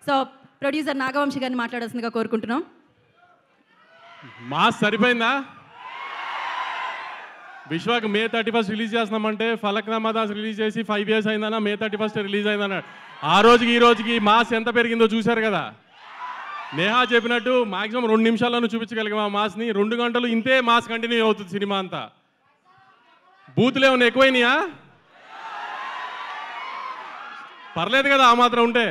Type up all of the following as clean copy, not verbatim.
So producer Nagavamsi గారిని మాట్లాడాల్సిందిగా కోరుకుంటున్నాం. మాస్ సరిపోయిందా? విశ్వాక్ మే 31 రిలీజ్ చేస్తున్నామంటే ఫలక్నామా దాస్ రిలీజ్ చేసి 5 years అయిందన్నా, మే 31 రిలీజ్ అయిందన్నాడు. ఆ రోజుకి ఈ రోజుకి మాస్ ఎంత పెరిగిందో చూశారు కదా. నేహా చెప్పినట్టు మాక్సిమం 2 నిమిషాలను చూపించగలిగాం ఆ మాస్ని. 2 గంటలు ఇంతే మాస్ కంటిన్యూ అవుతుంది సినిమా అంతా. బూతులు ఏమన్నా ఎక్కువైనాయా? పర్లేదు కదా ఆ మాత్రం ఉంటే.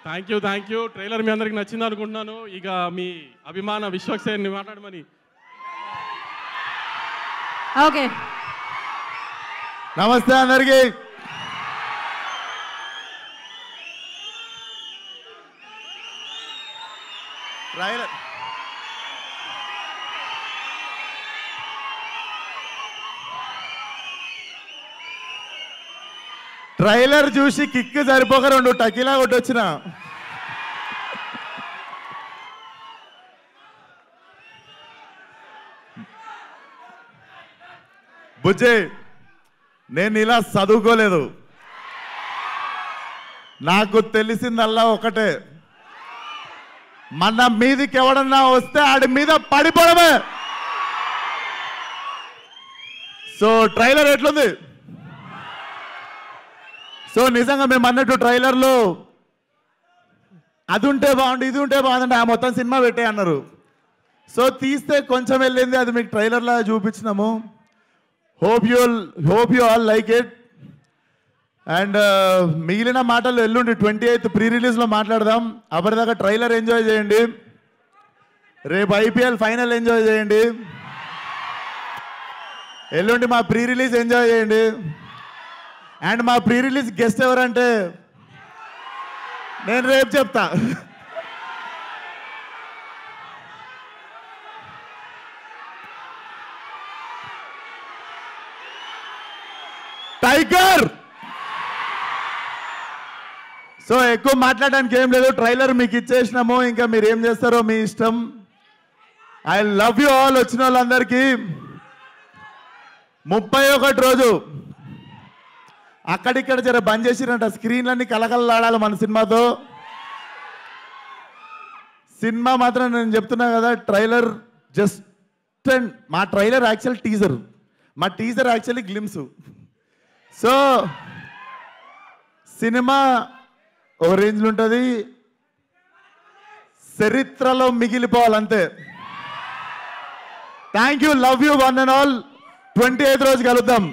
Thank you. ట్రైలర్ మీ అందరికి నచ్చింది అనుకుంటున్నాను. ఇక మీ అభిమాన విశ్వాక్ సేన్ని మాట్లాడమని. ఓకే, నమస్తే అందరికి. ట్రైలర్ చూసి కిక్ సరిపోక 2 టకీలా కొట్టొచ్చిన. బుజ్జి, నేను ఇలా చదువుకోలేదు. నాకు తెలిసిందల్లా ఒకటే, మన మీదికి ఎవడన్నా వస్తే ఆడి మీద పడిపోవడమే. సో ట్రైలర్ ఎట్లుంది? సో నిజంగా మేము అన్నట్టు ట్రైలర్లో అది ఉంటే బాగుండు, ఇది ఉంటే బాగుందంటే ఆ మొత్తం సినిమా పెట్టే అన్నారు. సో తీస్తే కొంచెం వెళ్ళింది, అది మీకు ట్రైలర్లా చూపించినాము. Hope you all like it. And మిగిలిన మాటలు ఎల్లుండి 28th ప్రీ రిలీజ్లో మాట్లాడదాం. అప్పటిదాకా ట్రైలర్ ఎంజాయ్ చేయండి. రేపు IPL ఫైనల్ ఎంజాయ్ చేయండి. ఎల్లుండి మా ప్రీ రిలీజ్ ఎంజాయ్ చేయండి. అండ్ మా ప్రీ రిలీజ్ గెస్ట్ ఎవరంటే నేను రేపు చెప్తా. టైగర్. సో ఎక్కువ మాట్లాడడానికి ఏం లేదు, ట్రైలర్ మీకు ఇచ్చేసినాము. ఇంకా మీరు ఏం చేస్తారో మీ ఇష్టం. I love you all. వచ్చిన వాళ్ళందరికీ 31 రోజు అక్కడిక్కడ జర బంద్ చేసిరంట. స్క్రీన్లన్నీ కలకలలాడాలి మన సినిమాతో. సినిమా మాత్రం నేను చెప్తున్నా కదా, ట్రైలర్ జస్ట్ అండ్ మా ట్రైలర్ యాక్చువల్ టీజర్, మా teaser actually glimpse. So cinema ఓ రేంజ్లో ఉంటుంది, చరిత్రలో మిగిలిపోవాలంతే. Thank you, love you one and all. 28th రోజు కలుద్దాం.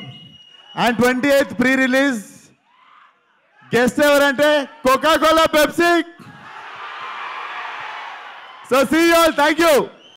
And 28th pre release guest ఎవరంటే Coca Cola, Pepsi. So see you all. Thank you.